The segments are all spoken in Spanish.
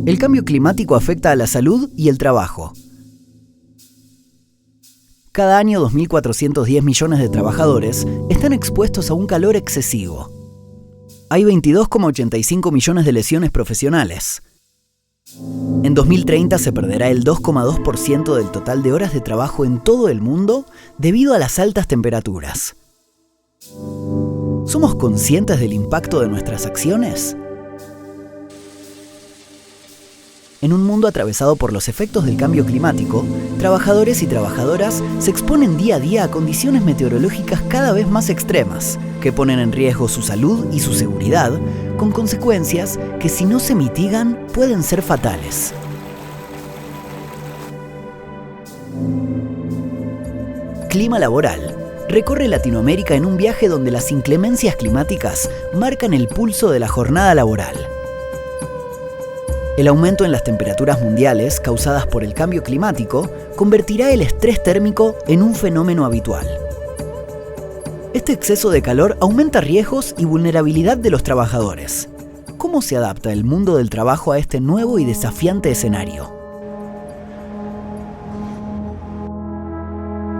El cambio climático afecta a la salud y el trabajo. Cada año 2.410 millones de trabajadores están expuestos a un calor excesivo. Hay 22,85 millones de lesiones profesionales. En 2030 se perderá el 2,2% del total de horas de trabajo en todo el mundo debido a las altas temperaturas. ¿Somos conscientes del impacto de nuestras acciones? En un mundo atravesado por los efectos del cambio climático, trabajadores y trabajadoras se exponen día a día a condiciones meteorológicas cada vez más extremas, que ponen en riesgo su salud y su seguridad, con consecuencias que si no se mitigan pueden ser fatales. Clima Laboral recorre Latinoamérica en un viaje donde las inclemencias climáticas marcan el pulso de la jornada laboral. El aumento en las temperaturas mundiales causadas por el cambio climático convertirá el estrés térmico en un fenómeno habitual. Este exceso de calor aumenta riesgos y vulnerabilidad de los trabajadores. ¿Cómo se adapta el mundo del trabajo a este nuevo y desafiante escenario?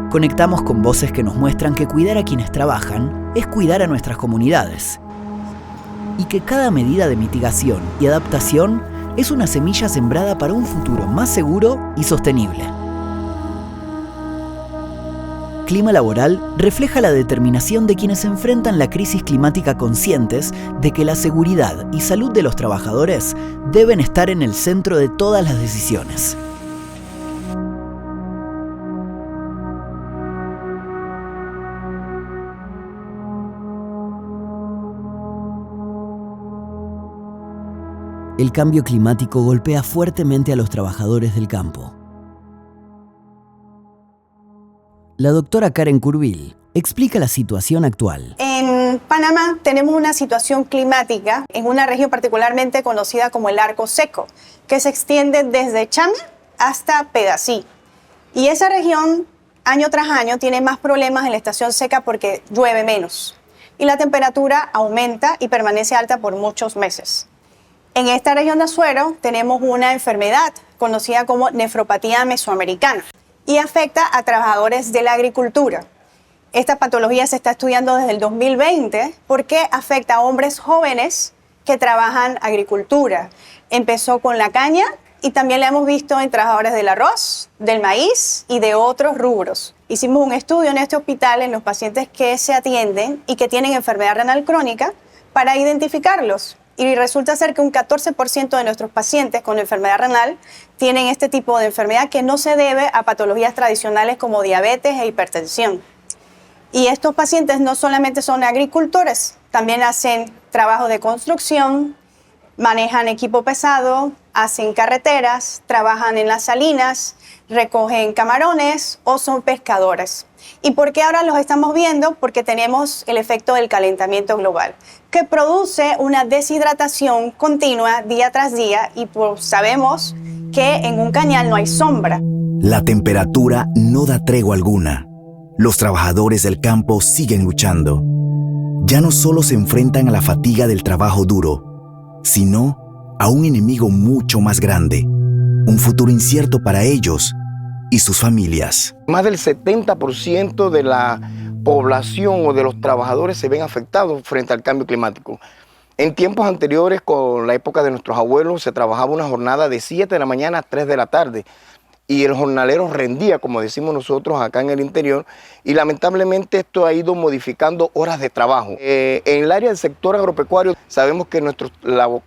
Conectamos con voces que nos muestran que cuidar a quienes trabajan es cuidar a nuestras comunidades y que cada medida de mitigación y adaptación es una semilla sembrada para un futuro más seguro y sostenible. Clima Laboral refleja la determinación de quienes enfrentan la crisis climática conscientes de que la seguridad y salud de los trabajadores deben estar en el centro de todas las decisiones. El cambio climático golpea fuertemente a los trabajadores del campo. La doctora Karen Curvil explica la situación actual. En Panamá tenemos una situación climática en una región particularmente conocida como el Arco Seco, que se extiende desde Chame hasta Pedací. Y esa región, año tras año, tiene más problemas en la estación seca porque llueve menos. Y la temperatura aumenta y permanece alta por muchos meses. En esta región de Azuero tenemos una enfermedad conocida como nefropatía mesoamericana y afecta a trabajadores de la agricultura. Esta patología se está estudiando desde el 2020 porque afecta a hombres jóvenes que trabajan agricultura. Empezó con la caña y también la hemos visto en trabajadores del arroz, del maíz y de otros rubros. Hicimos un estudio en este hospital en los pacientes que se atienden y que tienen enfermedad renal crónica para identificarlos. Y resulta ser que un 14% de nuestros pacientes con enfermedad renal tienen este tipo de enfermedad que no se debe a patologías tradicionales como diabetes e hipertensión. Y estos pacientes no solamente son agricultores, también hacen trabajo de construcción, manejan equipo pesado, hacen carreteras, trabajan en las salinas, recogen camarones o son pescadores. ¿Y por qué ahora los estamos viendo? Porque tenemos el efecto del calentamiento global, que produce una deshidratación continua día tras día y pues sabemos que en un cañal no hay sombra. La temperatura no da tregua alguna. Los trabajadores del campo siguen luchando. Ya no solo se enfrentan a la fatiga del trabajo duro, sino a un enemigo mucho más grande, un futuro incierto para ellos y sus familias. Más del 70% de la población o de los trabajadores se ven afectados frente al cambio climático. En tiempos anteriores, con la época de nuestros abuelos, se trabajaba una jornada de 7 de la mañana a 3 de la tarde. Y el jornalero rendía, como decimos nosotros acá en el interior, y lamentablemente esto ha ido modificando horas de trabajo. En el área del sector agropecuario sabemos que nuestros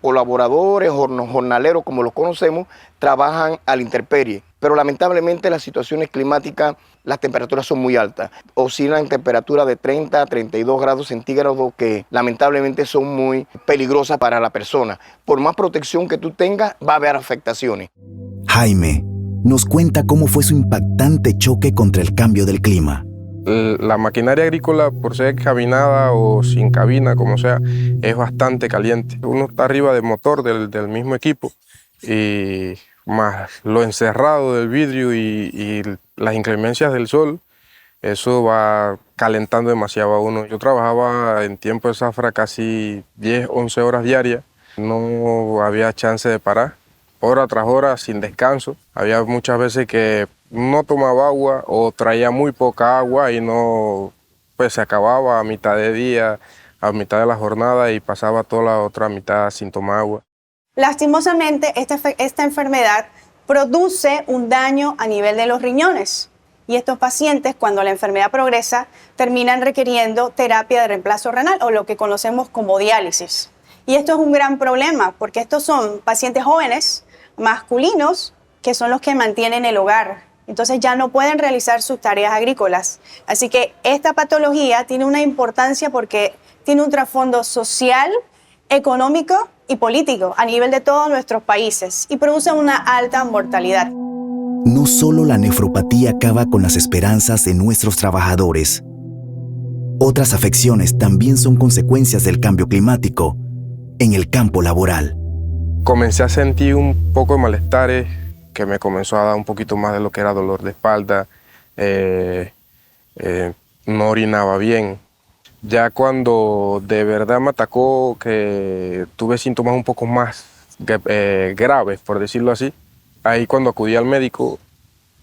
colaboradores, jornaleros, como los conocemos, trabajan a la intemperie, pero lamentablemente las situaciones climáticas, las temperaturas son muy altas. Oscilan en temperaturas de 30 a 32 grados centígrados que lamentablemente son muy peligrosas para la persona. Por más protección que tú tengas, va a haber afectaciones. Jaime nos cuenta cómo fue su impactante choque contra el cambio del clima. La maquinaria agrícola, por ser cabinada o sin cabina, como sea, es bastante caliente. Uno está arriba del motor del mismo equipo y más lo encerrado del vidrio y las inclemencias del sol, eso va calentando demasiado a uno. Yo trabajaba en tiempo de zafra casi 10, 11 horas diarias. No había chance de parar hora tras hora sin descanso. Había muchas veces que no tomaba agua o traía muy poca agua y no, pues se acababa a mitad de día, a mitad de la jornada y pasaba toda la otra mitad sin tomar agua. Lastimosamente, esta enfermedad produce un daño a nivel de los riñones y estos pacientes, cuando la enfermedad progresa, terminan requiriendo terapia de reemplazo renal o lo que conocemos como diálisis. Y esto es un gran problema porque estos son pacientes jóvenes, masculinos, que son los que mantienen el hogar. Entonces ya no pueden realizar sus tareas agrícolas. Así que esta patología tiene una importancia porque tiene un trasfondo social, económico y político a nivel de todos nuestros países y produce una alta mortalidad. No solo la nefropatía acaba con las esperanzas de nuestros trabajadores. Otras afecciones también son consecuencias del cambio climático en el campo laboral. Comencé a sentir un poco de malestares que me comenzó a dar un poquito más de lo que era dolor de espalda, no orinaba bien. Ya cuando de verdad me atacó, que tuve síntomas un poco más graves, por decirlo así, ahí cuando acudí al médico,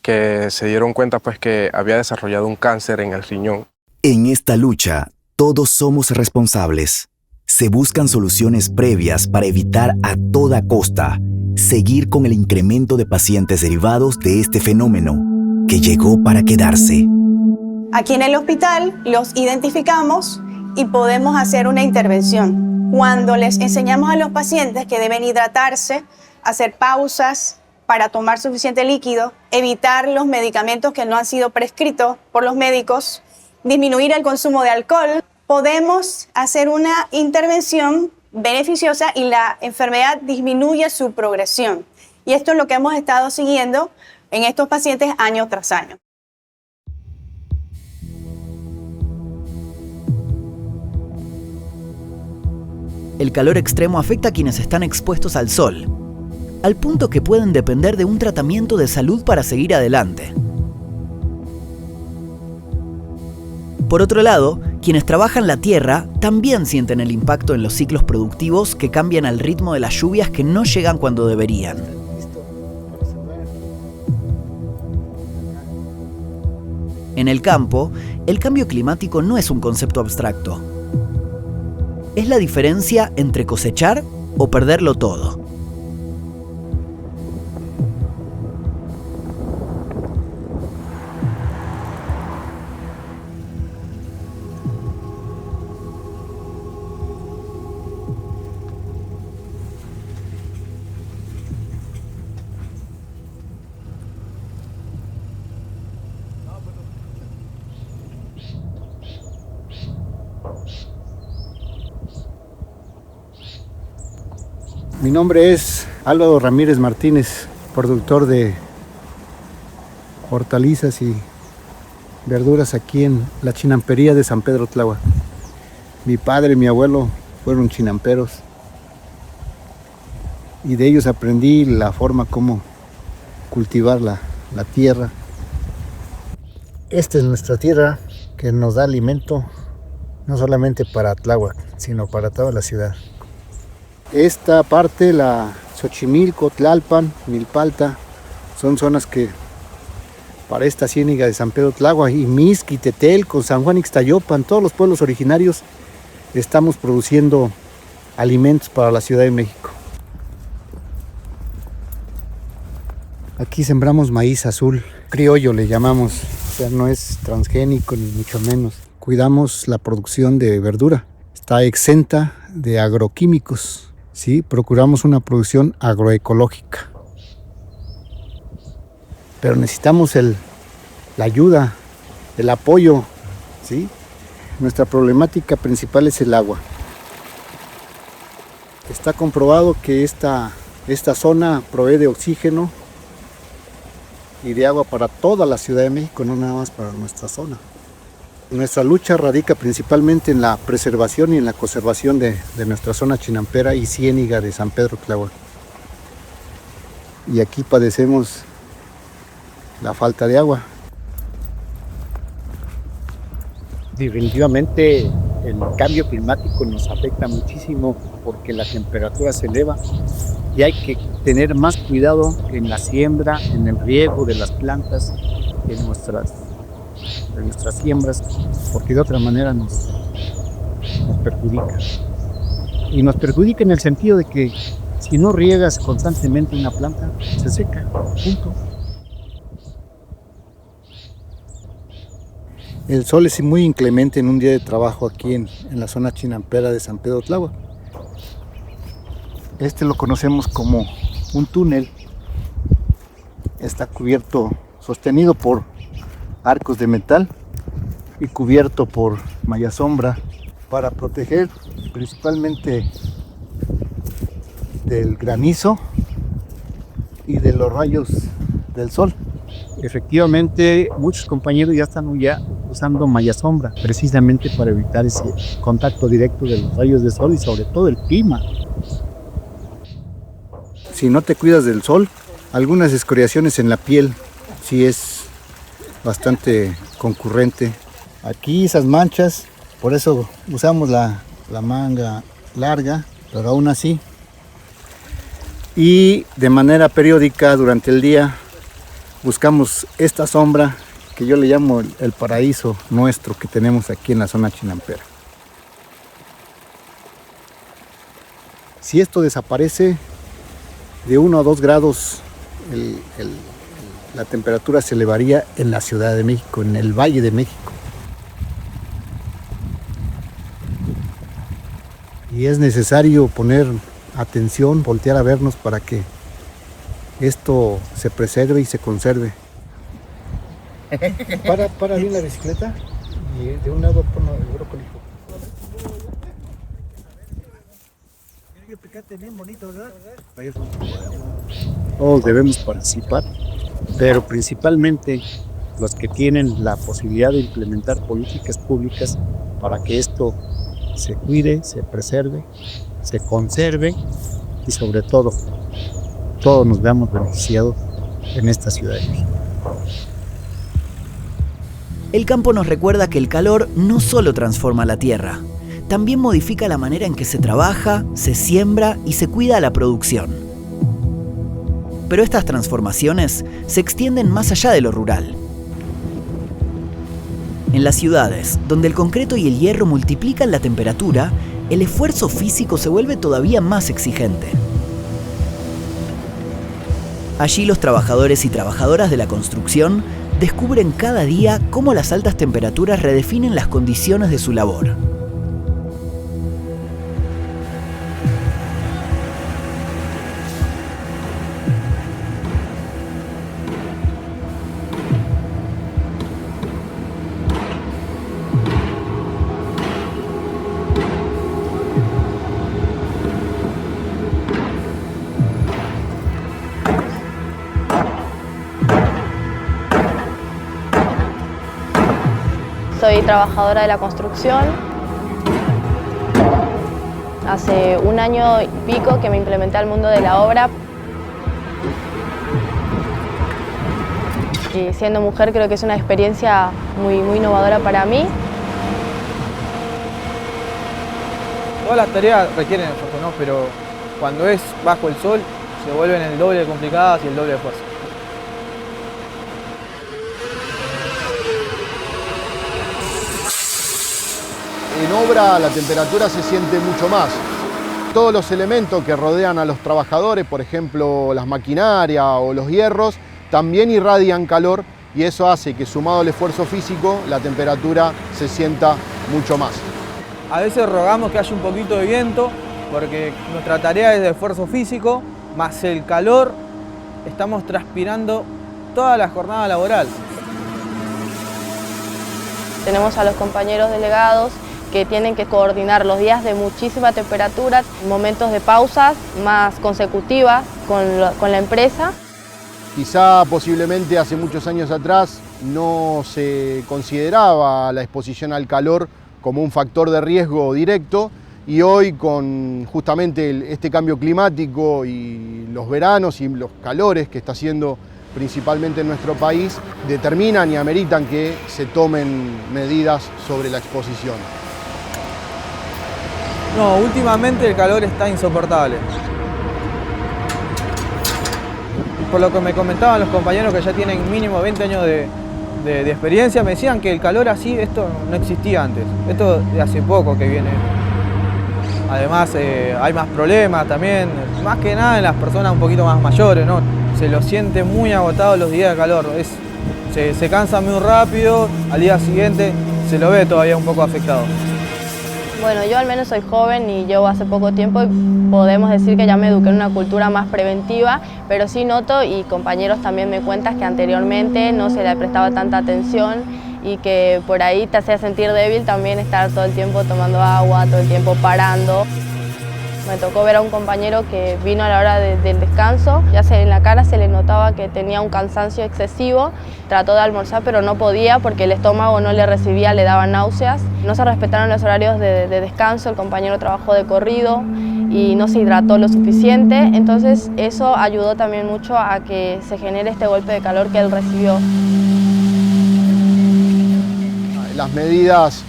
que se dieron cuenta pues que había desarrollado un cáncer en el riñón. En esta lucha, todos somos responsables. Se buscan soluciones previas para evitar a toda costa seguir con el incremento de pacientes derivados de este fenómeno que llegó para quedarse. Aquí en el hospital los identificamos y podemos hacer una intervención. Cuando les enseñamos a los pacientes que deben hidratarse, hacer pausas para tomar suficiente líquido, evitar los medicamentos que no han sido prescritos por los médicos, disminuir el consumo de alcohol, podemos hacer una intervención beneficiosa y la enfermedad disminuye su progresión. Y esto es lo que hemos estado siguiendo en estos pacientes año tras año. El calor extremo afecta a quienes están expuestos al sol, al punto que pueden depender de un tratamiento de salud para seguir adelante. Por otro lado, quienes trabajan la tierra también sienten el impacto en los ciclos productivos que cambian al ritmo de las lluvias que no llegan cuando deberían. En el campo, el cambio climático no es un concepto abstracto. Es la diferencia entre cosechar o perderlo todo. Mi nombre es Álvaro Ramírez Martínez, productor de hortalizas y verduras aquí en la chinampería de San Pedro Tláhuac. Mi padre y mi abuelo fueron chinamperos y de ellos aprendí la forma como cultivar la tierra. Esta es nuestra tierra que nos da alimento no solamente para Tláhuac, sino para toda la ciudad. Esta parte, la Xochimilco, Tlalpan, Milpalta, son zonas que para esta ciénaga de San Pedro Tláhuac y Mixqui, Tetelco, San Juan Ixtayopan, todos los pueblos originarios estamos produciendo alimentos para la Ciudad de México. Aquí sembramos maíz azul, criollo le llamamos, o sea, no es transgénico ni mucho menos. Cuidamos la producción de verdura, está exenta de agroquímicos. ¿Sí? Procuramos una producción agroecológica. Pero necesitamos la ayuda, el apoyo. ¿Sí? Nuestra problemática principal es el agua. Está comprobado que esta zona provee de oxígeno y de agua para toda la Ciudad de México, no nada más para nuestra zona. Nuestra lucha radica principalmente en la preservación y en la conservación de nuestra zona chinampera y ciéniga de San Pedro Tláhuac. Y aquí padecemos la falta de agua. Definitivamente El cambio climático nos afecta muchísimo porque la temperatura se eleva y hay que tener más cuidado en la siembra, en el riego de las plantas, en nuestras siembras, porque de otra manera nos perjudica. Y nos perjudica en el sentido de que si no riegas constantemente una planta, se seca, punto. El sol es muy inclemente en un día de trabajo aquí en la zona chinampera de San Pedro Tláhuac. Este lo conocemos como un túnel. Está cubierto, sostenido por arcos de metal y cubierto por malla sombra para proteger principalmente del granizo y de los rayos del sol. Efectivamente, muchos compañeros ya están usando malla sombra, precisamente para evitar ese contacto directo de los rayos del sol y sobre todo el clima. Si no te cuidas del sol, algunas escoriaciones en la piel sí es bastante concurrente. Aquí esas manchas, por eso usamos la manga larga, pero aún así. Y de manera periódica durante el día buscamos esta sombra que yo le llamo el paraíso nuestro que tenemos aquí en la zona chinampera. Si esto desaparece, de 1 a 2 grados la temperatura se elevaría en la Ciudad de México, en el Valle de México. Y es necesario poner atención, voltear a vernos para que esto se preserve y se conserve. Para bien la bicicleta y de un lado pon el brócoli. Todos debemos participar, pero principalmente los que tienen la posibilidad de implementar políticas públicas para que esto se cuide, se preserve, se conserve y sobre todo todos nos veamos beneficiados en esta Ciudad de México. El campo nos recuerda que el calor no solo transforma la tierra, también modifica la manera en que se trabaja, se siembra y se cuida la producción. Pero estas transformaciones se extienden más allá de lo rural. En las ciudades, donde el concreto y el hierro multiplican la temperatura, el esfuerzo físico se vuelve todavía más exigente. Allí los trabajadores y trabajadoras de la construcción descubren cada día cómo las altas temperaturas redefinen las condiciones de su labor. Soy trabajadora de la construcción. Hace 1 año y pico que me implementé al mundo de la obra. Y siendo mujer creo que es una experiencia muy innovadora para mí. Todas las tareas requieren esfuerzo, ¿no? Pero cuando es bajo el sol se vuelven el doble de complicadas y el doble de esfuerzo. En obra la temperatura se siente mucho más. Todos los elementos que rodean a los trabajadores, por ejemplo las maquinarias o los hierros, también irradian calor y eso hace que sumado al esfuerzo físico la temperatura se sienta mucho más. A veces rogamos que haya un poquito de viento porque nuestra tarea es de esfuerzo físico, más el calor, estamos transpirando toda la jornada laboral. Tenemos a los compañeros delegados que tienen que coordinar los días de muchísima temperatura, momentos de pausas más consecutivas con la empresa. Quizá posiblemente hace muchos años atrás no se consideraba la exposición al calor como un factor de riesgo directo y hoy con justamente este cambio climático y los veranos y los calores que está haciendo principalmente en nuestro país, determinan y ameritan que se tomen medidas sobre la exposición. No, últimamente el calor está insoportable. Por lo que me comentaban los compañeros que ya tienen mínimo 20 años de experiencia, me decían que el calor así, esto no existía antes. Esto de hace poco que viene. Además hay más problemas también, más que nada en las personas un poquito más mayores, ¿no? Se lo siente muy agotado los días de calor. Se cansa muy rápido, al día siguiente se lo ve todavía un poco afectado. Bueno, yo al menos soy joven y llevo hace poco tiempo y podemos decir que ya me eduqué en una cultura más preventiva, pero sí noto, y compañeros también me cuentan, que anteriormente no se le prestaba tanta atención y que por ahí te hacía sentir débil también estar todo el tiempo tomando agua, todo el tiempo parando. Me tocó ver a un compañero que vino a la hora del descanso, ya en la cara se le notaba que tenía un cansancio excesivo, trató de almorzar pero no podía porque el estómago no le recibía, le daba náuseas. No se respetaron los horarios de descanso, el compañero trabajó de corrido y no se hidrató lo suficiente, entonces eso ayudó también mucho a que se genere este golpe de calor que él recibió. Las medidas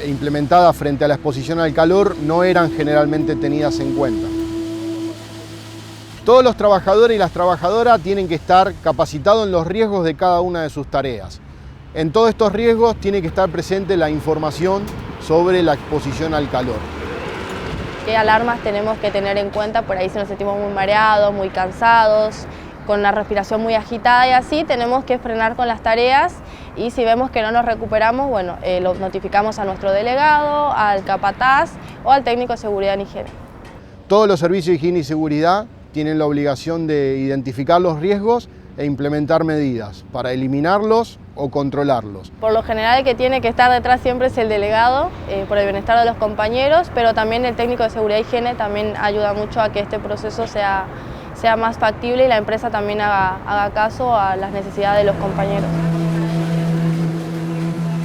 implementadas frente a la exposición al calor no eran generalmente tenidas en cuenta. Todos los trabajadores y las trabajadoras tienen que estar capacitados en los riesgos de cada una de sus tareas. En todos estos riesgos tiene que estar presente la información sobre la exposición al calor. ¿Qué alarmas tenemos que tener en cuenta? Por ahí si nos sentimos muy mareados, muy cansados, con la respiración muy agitada y así, tenemos que frenar con las tareas. Y si vemos que no nos recuperamos, bueno, lo notificamos a nuestro delegado, al capataz o al técnico de seguridad y higiene. Todos los servicios de higiene y seguridad tienen la obligación de identificar los riesgos e implementar medidas para eliminarlos o controlarlos. Por lo general el que tiene que estar detrás siempre es el delegado, por el bienestar de los compañeros, pero también el técnico de seguridad y higiene también ayuda mucho a que este proceso sea más factible y la empresa también haga caso a las necesidades de los compañeros.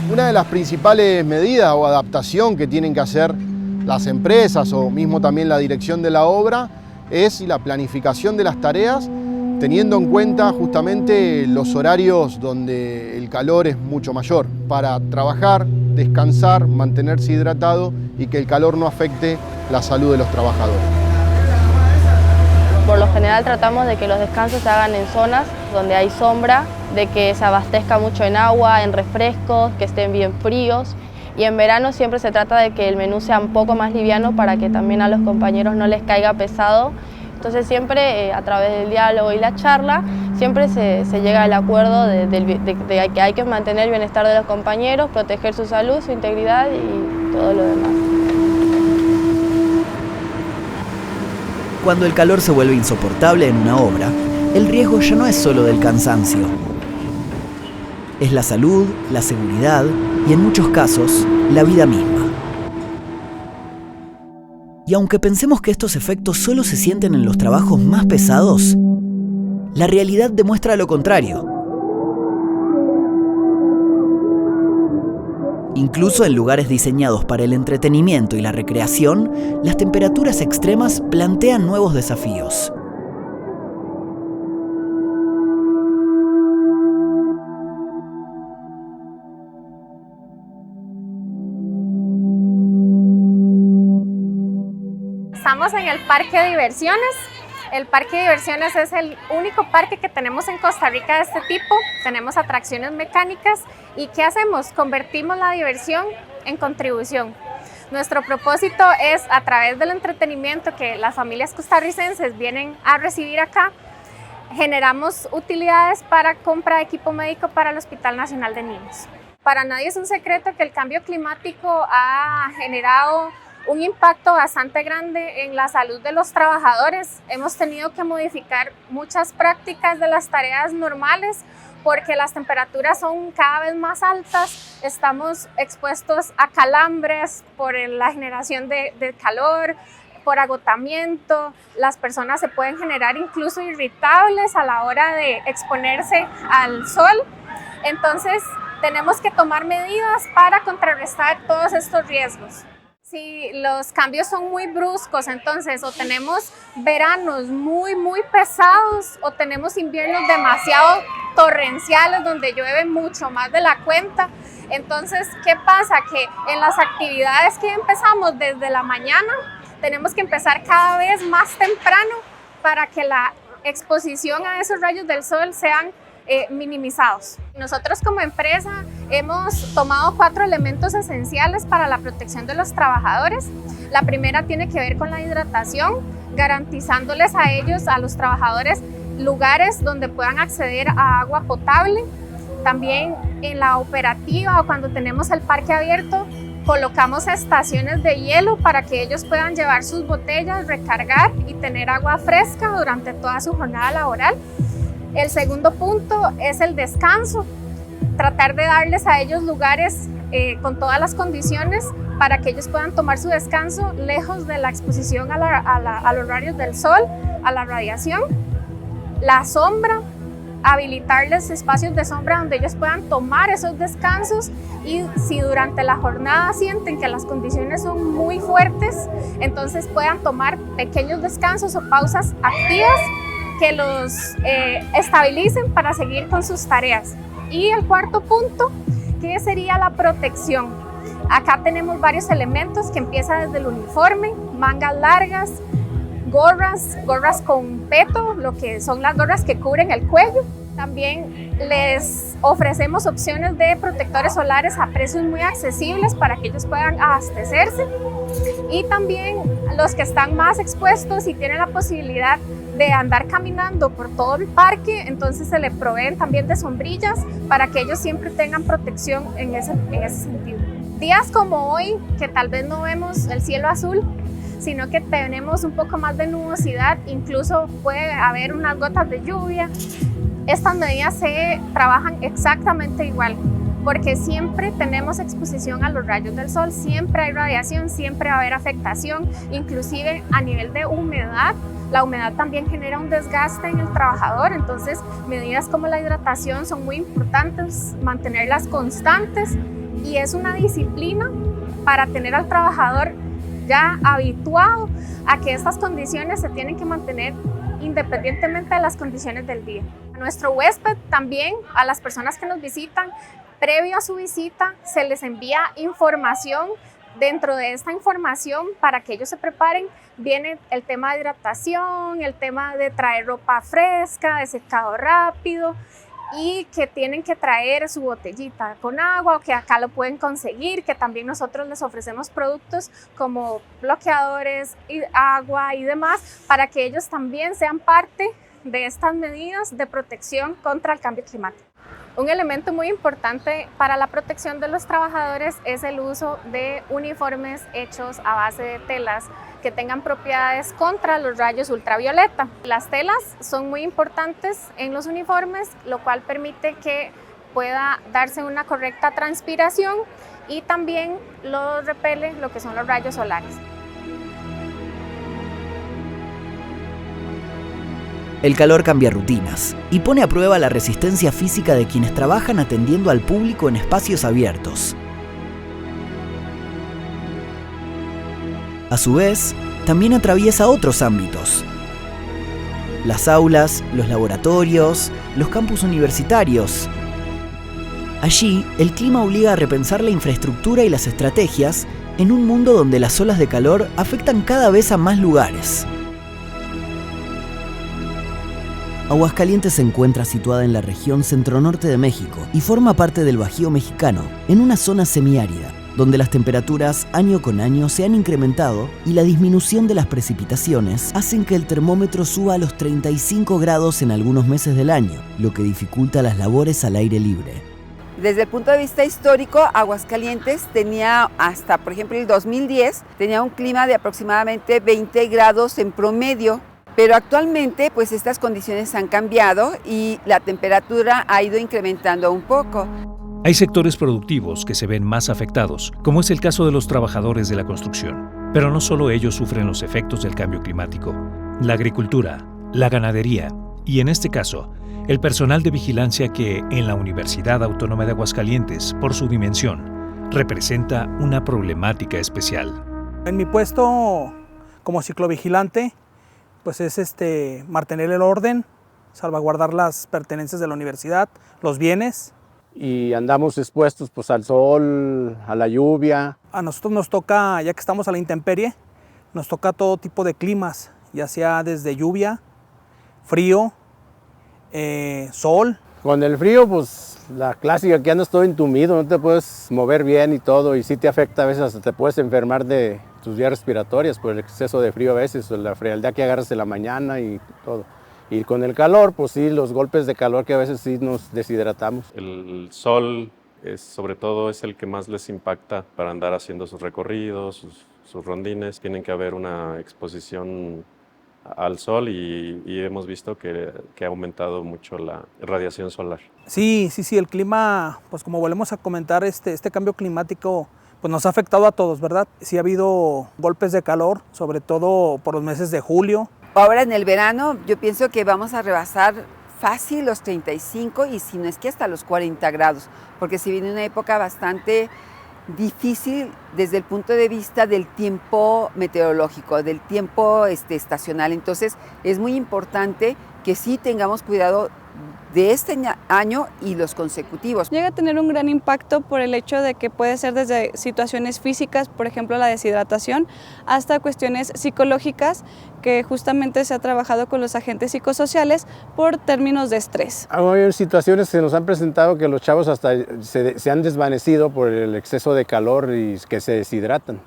Una de las principales medidas o adaptación que tienen que hacer las empresas o mismo también la dirección de la obra es la planificación de las tareas, teniendo en cuenta justamente los horarios donde el calor es mucho mayor, para trabajar, descansar, mantenerse hidratado y que el calor no afecte la salud de los trabajadores. Por lo general tratamos de que los descansos se hagan en zonas donde hay sombra, de que se abastezca mucho en agua, en refrescos, que estén bien fríos. Y en verano siempre se trata de que el menú sea un poco más liviano para que también a los compañeros no les caiga pesado. Entonces siempre a través del diálogo y la charla, siempre se llega al acuerdo de que hay que mantener el bienestar de los compañeros, proteger su salud, su integridad y todo lo demás. Cuando el calor se vuelve insoportable en una obra, el riesgo ya no es solo del cansancio. Es la salud, la seguridad y en muchos casos, la vida misma. Y aunque pensemos que estos efectos solo se sienten en los trabajos más pesados, la realidad demuestra lo contrario. Incluso en lugares diseñados para el entretenimiento y la recreación, las temperaturas extremas plantean nuevos desafíos. Estamos en el parque de diversiones. El parque de diversiones es el único parque que tenemos en Costa Rica de este tipo. Tenemos atracciones mecánicas y ¿qué hacemos? Convertimos la diversión en contribución. Nuestro propósito es, a través del entretenimiento que las familias costarricenses vienen a recibir acá, generamos utilidades para compra de equipo médico para el Hospital Nacional de Niños. Para nadie es un secreto que el cambio climático ha generado un impacto bastante grande en la salud de los trabajadores. Hemos tenido que modificar muchas prácticas de las tareas normales porque las temperaturas son cada vez más altas, estamos expuestos a calambres por la generación de calor, por agotamiento, las personas se pueden generar incluso irritables a la hora de exponerse al sol. Entonces tenemos que tomar medidas para contrarrestar todos estos riesgos. Si los cambios son muy bruscos, entonces o tenemos veranos muy pesados o tenemos inviernos demasiado torrenciales donde llueve mucho más de la cuenta, Entonces, ¿qué pasa? Que en las actividades que empezamos desde la mañana, tenemos que empezar cada vez más temprano para que la exposición a esos rayos del sol sean minimizados. Nosotros como empresa hemos tomado 4 elementos esenciales para la protección de los trabajadores. La primera tiene que ver con la hidratación, garantizándoles a ellos, a los trabajadores, lugares donde puedan acceder a agua potable. También en la operativa o cuando tenemos el parque abierto, colocamos estaciones de hielo para que ellos puedan llevar sus botellas, recargar y tener agua fresca durante toda su jornada laboral. El segundo punto es el descanso, tratar de darles a ellos lugares con todas las condiciones para que ellos puedan tomar su descanso lejos de la exposición a los rayos del sol, a la radiación. La sombra, habilitarles espacios de sombra donde ellos puedan tomar esos descansos, y si durante la jornada sienten que las condiciones son muy fuertes, entonces puedan tomar pequeños descansos o pausas activas que los estabilicen para seguir con sus tareas. Y el cuarto punto, que sería la protección. Acá tenemos varios elementos que empieza desde el uniforme, mangas largas, gorras con peto, lo que son las gorras que cubren el cuello. También les ofrecemos opciones de protectores solares a precios muy accesibles para que ellos puedan abastecerse. Y también los que están más expuestos y tienen la posibilidad de andar caminando por todo el parque, entonces se les proveen también de sombrillas para que ellos siempre tengan protección en ese sentido. Días como hoy, que tal vez no vemos el cielo azul, sino que tenemos un poco más de nubosidad, incluso puede haber unas gotas de lluvia. Estas medidas se trabajan exactamente igual, porque siempre tenemos exposición a los rayos del sol, siempre hay radiación, siempre va a haber afectación, inclusive a nivel de humedad. La humedad también genera un desgaste en el trabajador, entonces medidas como la hidratación son muy importantes, mantenerlas constantes, y es una disciplina para tener al trabajador ya habituado a que estas condiciones se tienen que mantener independientemente de las condiciones del día. A nuestro huésped también, a las personas que nos visitan, previo a su visita se les envía información. Dentro de esta información, para que ellos se preparen, viene el tema de hidratación, el tema de traer ropa fresca, de secado rápido, y que tienen que traer su botellita con agua, o que acá lo pueden conseguir, que también nosotros les ofrecemos productos como bloqueadores, y agua y demás, para que ellos también sean parte de estas medidas de protección contra el cambio climático. Un elemento muy importante para la protección de los trabajadores es el uso de uniformes hechos a base de telas que tengan propiedades contra los rayos ultravioleta. Las telas son muy importantes en los uniformes, lo cual permite que pueda darse una correcta transpiración, y también lo repele lo que son los rayos solares. El calor cambia rutinas y pone a prueba la resistencia física de quienes trabajan atendiendo al público en espacios abiertos. A su vez, también atraviesa otros ámbitos. Las aulas, los laboratorios, los campus universitarios. Allí, el clima obliga a repensar la infraestructura y las estrategias en un mundo donde las olas de calor afectan cada vez a más lugares. Aguascalientes se encuentra situada en la región centro-norte de México y forma parte del Bajío mexicano, en una zona semiárida, donde las temperaturas año con año se han incrementado y la disminución de las precipitaciones hacen que el termómetro suba a los 35 grados en algunos meses del año, lo que dificulta las labores al aire libre. Desde el punto de vista histórico, Aguascalientes tenía hasta, por ejemplo, el 2010, tenía un clima de aproximadamente 20 grados en promedio. Pero actualmente pues estas condiciones han cambiado y la temperatura ha ido incrementando un poco. Hay sectores productivos que se ven más afectados, como es el caso de los trabajadores de la construcción. Pero no solo ellos sufren los efectos del cambio climático. La agricultura, la ganadería y, en este caso, el personal de vigilancia que en la Universidad Autónoma de Aguascalientes, por su dimensión, representa una problemática especial. En mi puesto como ciclovigilante, pues es mantener el orden, salvaguardar las pertenencias de la universidad, los bienes. y andamos expuestos pues, al sol, a la lluvia. A nosotros nos toca, ya que estamos a la intemperie, nos toca todo tipo de climas, ya sea desde lluvia, frío, sol. Con el frío, pues la clásica que andas todo entumido, no te puedes mover bien y todo, y sí te afecta a veces, hasta te puedes enfermar de tus vías respiratorias por el exceso de frío a veces, o la frialdad que agarras en la mañana y todo. Y con el calor, pues sí, los golpes de calor que a veces sí nos deshidratamos. El sol, sobre todo, es el que más les impacta para andar haciendo sus recorridos, sus rondines. Tienen que haber una exposición al sol y hemos visto que ha aumentado mucho la radiación solar. Sí, el clima, pues como volvemos a comentar, este cambio climático pues nos ha afectado a todos, ¿verdad? Sí ha habido golpes de calor, sobre todo por los meses de julio. Ahora en el verano yo pienso que vamos a rebasar fácil los 35 y si no es que hasta los 40 grados, porque se viene una época bastante difícil desde el punto de vista del tiempo meteorológico, del tiempo estacional. Entonces es muy importante que sí tengamos cuidado de este año y los consecutivos. Llega a tener un gran impacto por el hecho de que puede ser desde situaciones físicas, por ejemplo la deshidratación, hasta cuestiones psicológicas que justamente se ha trabajado con los agentes psicosociales por términos de estrés. Hay situaciones que nos han presentado que los chavos hasta se han desvanecido por el exceso de calor y que se deshidratan.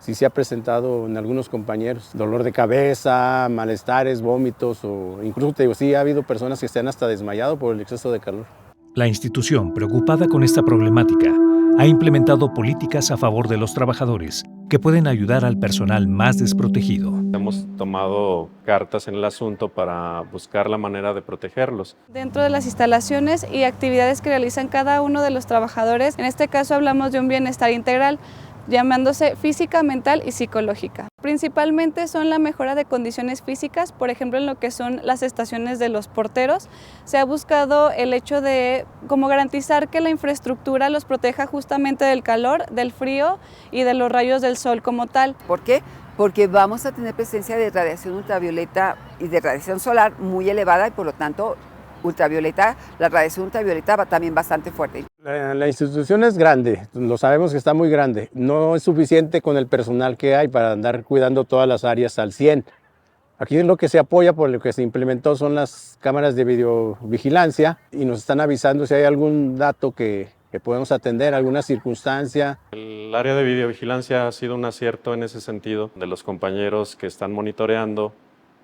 Sí se ha presentado en algunos compañeros, dolor de cabeza, malestares, vómitos o incluso te digo, sí ha habido personas que se han hasta desmayado por el exceso de calor. La institución, preocupada con esta problemática, ha implementado políticas a favor de los trabajadores que pueden ayudar al personal más desprotegido. Hemos tomado cartas en el asunto para buscar la manera de protegerlos. Dentro de las instalaciones y actividades que realizan cada uno de los trabajadores, en este caso hablamos de un bienestar integral, llamándose física, mental y psicológica. Principalmente son la mejora de condiciones físicas, por ejemplo en lo que son las estaciones de los porteros. Se ha buscado el hecho de como garantizar que la infraestructura los proteja justamente del calor, del frío y de los rayos del sol como tal. ¿Por qué? Porque vamos a tener presencia de radiación ultravioleta y de radiación solar muy elevada y por lo tanto la radiación ultravioleta va también bastante fuerte. La institución es grande, lo sabemos que está muy grande. No es suficiente con el personal que hay para andar cuidando todas las áreas al 100. Aquí lo que se apoya por lo que se implementó son las cámaras de videovigilancia y nos están avisando si hay algún dato que podemos atender, alguna circunstancia. El área de videovigilancia ha sido un acierto en ese sentido, de los compañeros que están monitoreando,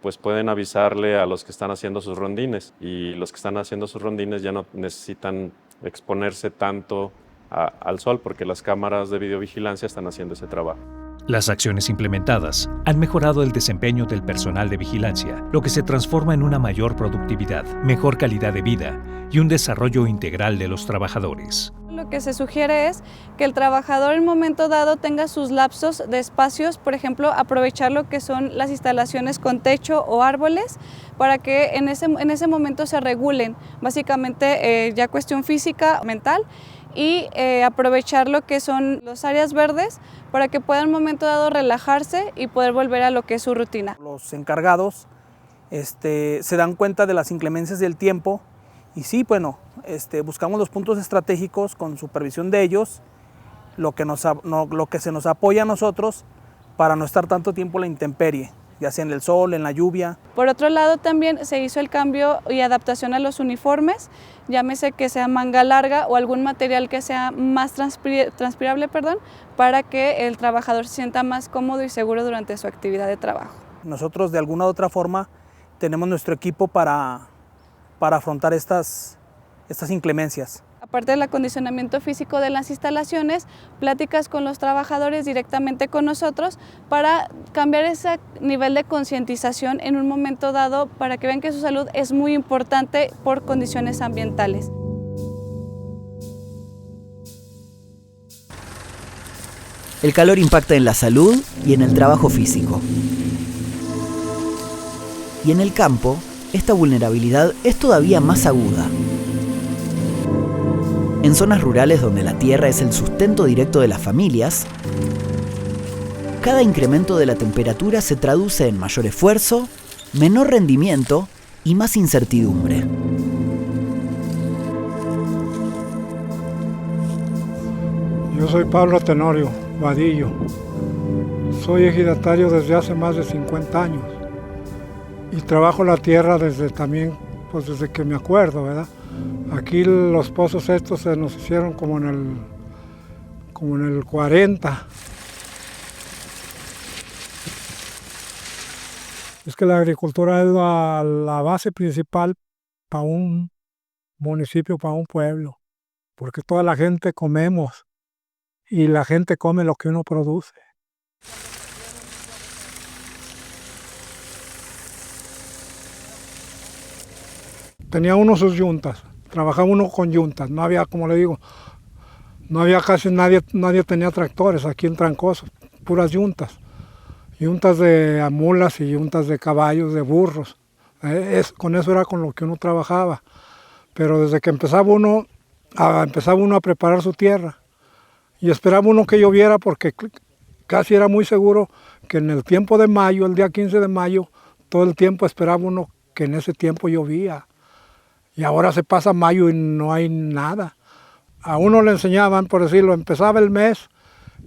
pues pueden avisarle a los que están haciendo sus rondines y los que están haciendo sus rondines ya no necesitan exponerse tanto al sol porque las cámaras de videovigilancia están haciendo ese trabajo. Las acciones implementadas han mejorado el desempeño del personal de vigilancia, lo que se transforma en una mayor productividad, mejor calidad de vida y un desarrollo integral de los trabajadores. Lo que se sugiere es que el trabajador en un momento dado tenga sus lapsos de espacios, por ejemplo, aprovechar lo que son las instalaciones con techo o árboles para que en ese momento se regulen, básicamente ya cuestión física, mental, y aprovechar lo que son las áreas verdes para que pueda en un momento dado relajarse y poder volver a lo que es su rutina. Los encargados se dan cuenta de las inclemencias del tiempo y sí, bueno, buscamos los puntos estratégicos con supervisión de ellos, lo que se nos apoya a nosotros para no estar tanto tiempo en la intemperie, ya sea en el sol, en la lluvia. Por otro lado también se hizo el cambio y adaptación a los uniformes, llámese que sea manga larga o algún material que sea más transpirable, para que el trabajador se sienta más cómodo y seguro durante su actividad de trabajo. Nosotros de alguna u otra forma tenemos nuestro equipo para afrontar estas inclemencias. Aparte del acondicionamiento físico de las instalaciones, pláticas con los trabajadores directamente con nosotros para cambiar ese nivel de concientización en un momento dado para que vean que su salud es muy importante por condiciones ambientales. El calor impacta en la salud y en el trabajo físico. Y en el campo, esta vulnerabilidad es todavía más aguda. En zonas rurales donde la tierra es el sustento directo de las familias, cada incremento de la temperatura se traduce en mayor esfuerzo, menor rendimiento y más incertidumbre. Yo soy Pablo Tenorio Vadillo. Soy ejidatario desde hace más de 50 años y trabajo la tierra desde que me acuerdo, ¿verdad? Aquí los pozos estos se nos hicieron como en el 40. Es que la agricultura es la base principal para un municipio, para un pueblo, porque toda la gente comemos y la gente come lo que uno produce. Tenía uno sus yuntas, trabajaba uno con yuntas, no había, como le digo, no había casi nadie tenía tractores aquí en Trancoso, puras yuntas. Yuntas de mulas y yuntas de caballos, de burros. Con eso era con lo que uno trabajaba. Pero desde que empezaba uno a preparar su tierra y esperaba uno que lloviera porque casi era muy seguro que en el tiempo de mayo, el día 15 de mayo, todo el tiempo esperaba uno que en ese tiempo llovía. Y ahora se pasa mayo y no hay nada. A uno le enseñaban, por decirlo, empezaba el mes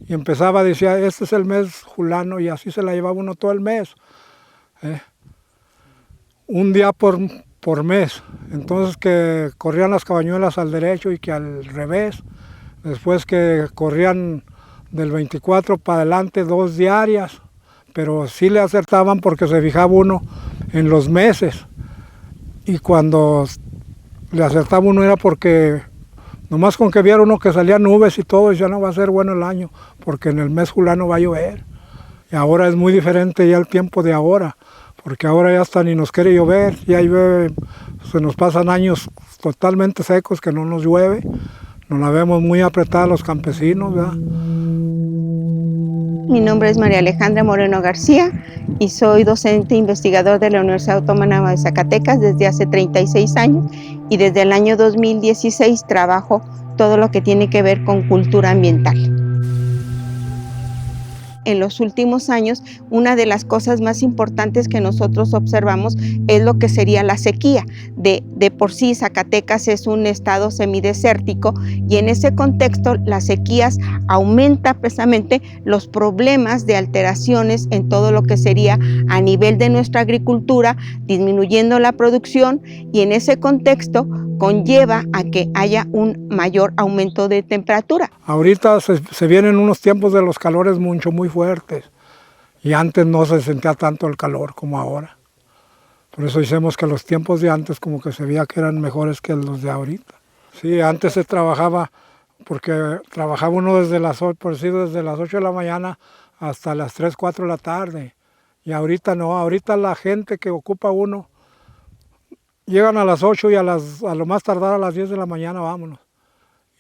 y decía, este es el mes fulano, y así se la llevaba uno todo el mes. Un día por mes. Entonces que corrían las cabañuelas al derecho y que al revés. Después que corrían del 24 para adelante 2 diarias. Pero sí le acertaban porque se fijaba uno en los meses. Y cuando le acertaba uno era porque nomás con que viera uno que salían nubes y todo, ya no va a ser bueno el año, porque en el mes fulano va a llover. Y ahora es muy diferente ya el tiempo de ahora, porque ahora ya hasta ni nos quiere llover, ya llueve, se nos pasan años totalmente secos que no nos llueve, nos la vemos muy apretada los campesinos, ¿verdad? Mi nombre es María Alejandra Moreno García y soy docente e investigador de la Universidad Autónoma de Zacatecas desde hace 36 años y desde el año 2016 trabajo todo lo que tiene que ver con cultura ambiental. En los últimos años, una de las cosas más importantes que nosotros observamos es lo que sería la sequía. De por sí, Zacatecas es un estado semidesértico y en ese contexto las sequías aumenta precisamente los problemas de alteraciones en todo lo que sería a nivel de nuestra agricultura, disminuyendo la producción, y en ese contexto conlleva a que haya un mayor aumento de temperatura. Ahorita se vienen unos tiempos de los calores muy fuertes y antes no se sentía tanto el calor como ahora. Por eso decimos que los tiempos de antes como que se veía que eran mejores que los de ahorita. Sí, antes se trabajaba, porque trabajaba uno desde las 8 de la mañana hasta las 3, 4 de la tarde. Y ahorita no, ahorita la gente que ocupa uno llegan a las 8 y a lo más tardar a las 10 de la mañana vámonos.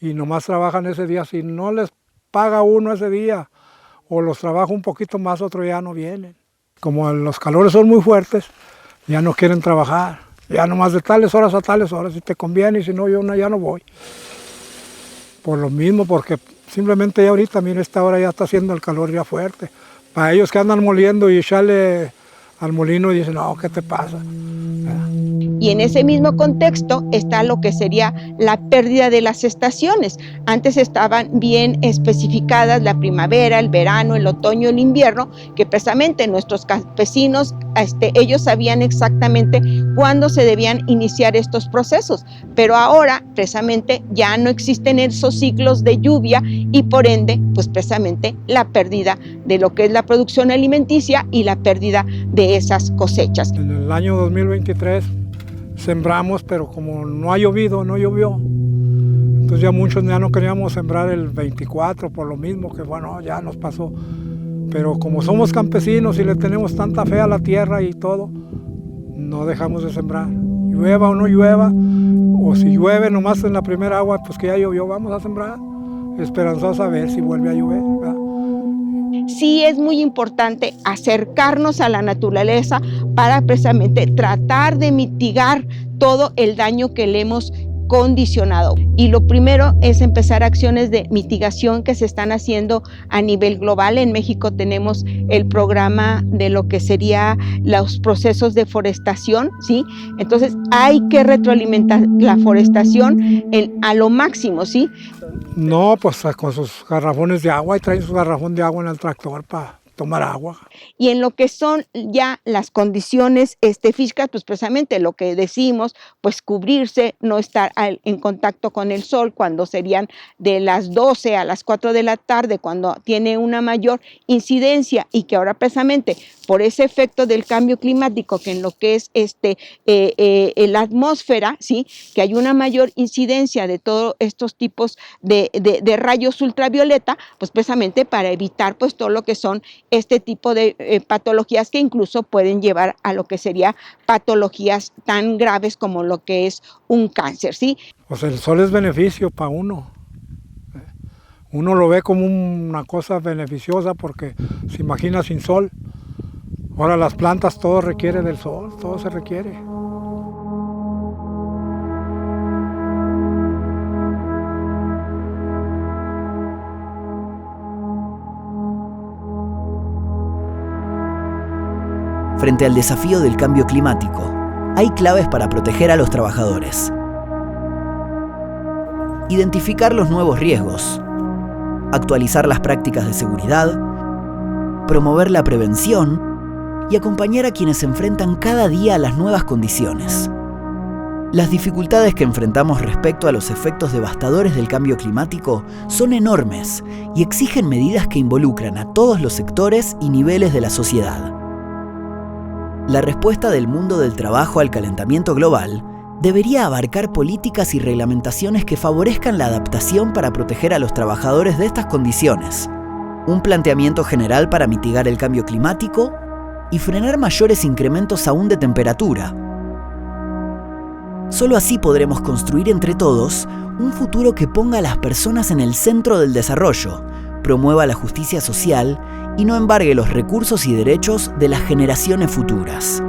Y nomás trabajan ese día. Si no les paga uno ese día o los trabaja un poquito más, otro ya no vienen. Como los calores son muy fuertes, ya no quieren trabajar. Ya nomás de tales horas a tales horas, si te conviene, y si no, yo ya no voy. Por lo mismo, porque simplemente ya ahorita, mire, esta hora ya está haciendo el calor ya fuerte. Para ellos que andan moliendo y echarle al molino y dicen, no, ¿qué te pasa? Y en ese mismo contexto está lo que sería la pérdida de las estaciones. Antes estaban bien especificadas la primavera, el verano, el otoño, el invierno, que precisamente nuestros campesinos, ellos sabían exactamente cuándo se debían iniciar estos procesos. Pero ahora, precisamente, ya no existen esos ciclos de lluvia y por ende, pues precisamente la pérdida de lo que es la producción alimenticia y la pérdida de esas cosechas. En el año 2023 sembramos, pero como no ha llovido, no llovió. Entonces ya muchos ya no queríamos sembrar el 24 por lo mismo que bueno, ya nos pasó. Pero como somos campesinos y le tenemos tanta fe a la tierra y todo, no dejamos de sembrar. Llueva o no llueva, o si llueve nomás en la primera agua, pues que ya llovió, vamos a sembrar, esperanzados a ver si vuelve a llover, ¿verdad? Sí es muy importante acercarnos a la naturaleza para precisamente tratar de mitigar todo el daño que le hemos condicionado. Y lo primero es empezar acciones de mitigación que se están haciendo a nivel global. En México tenemos el programa de lo que sería los procesos de forestación, ¿sí? Entonces hay que retroalimentar la forestación a lo máximo, ¿sí? No, pues con sus garrafones de agua, y traen su garrafón de agua en el tractor para tomar agua. Y en lo que son ya las condiciones físicas, pues precisamente lo que decimos, pues cubrirse, no estar en contacto con el sol cuando serían de las 12 a las 4 de la tarde, cuando tiene una mayor incidencia, y que ahora precisamente por ese efecto del cambio climático, que en lo que es la atmósfera, ¿sí? Que hay una mayor incidencia de todos estos tipos de rayos ultravioleta, pues precisamente para evitar pues todo lo que son este tipo de patologías que incluso pueden llevar a lo que sería patologías tan graves como lo que es un cáncer, ¿sí? Pues el sol es beneficio para uno. Uno lo ve como una cosa beneficiosa porque se imagina sin sol. Ahora las plantas todo requiere del sol, todo se requiere. Frente al desafío del cambio climático, hay claves para proteger a los trabajadores. Identificar los nuevos riesgos, actualizar las prácticas de seguridad, promover la prevención y acompañar a quienes se enfrentan cada día a las nuevas condiciones. Las dificultades que enfrentamos respecto a los efectos devastadores del cambio climático son enormes y exigen medidas que involucran a todos los sectores y niveles de la sociedad. La respuesta del mundo del trabajo al calentamiento global debería abarcar políticas y reglamentaciones que favorezcan la adaptación para proteger a los trabajadores de estas condiciones, un planteamiento general para mitigar el cambio climático y frenar mayores incrementos aún de temperatura. Solo así podremos construir entre todos un futuro que ponga a las personas en el centro del desarrollo, promueva la justicia social y no embargue los recursos y derechos de las generaciones futuras.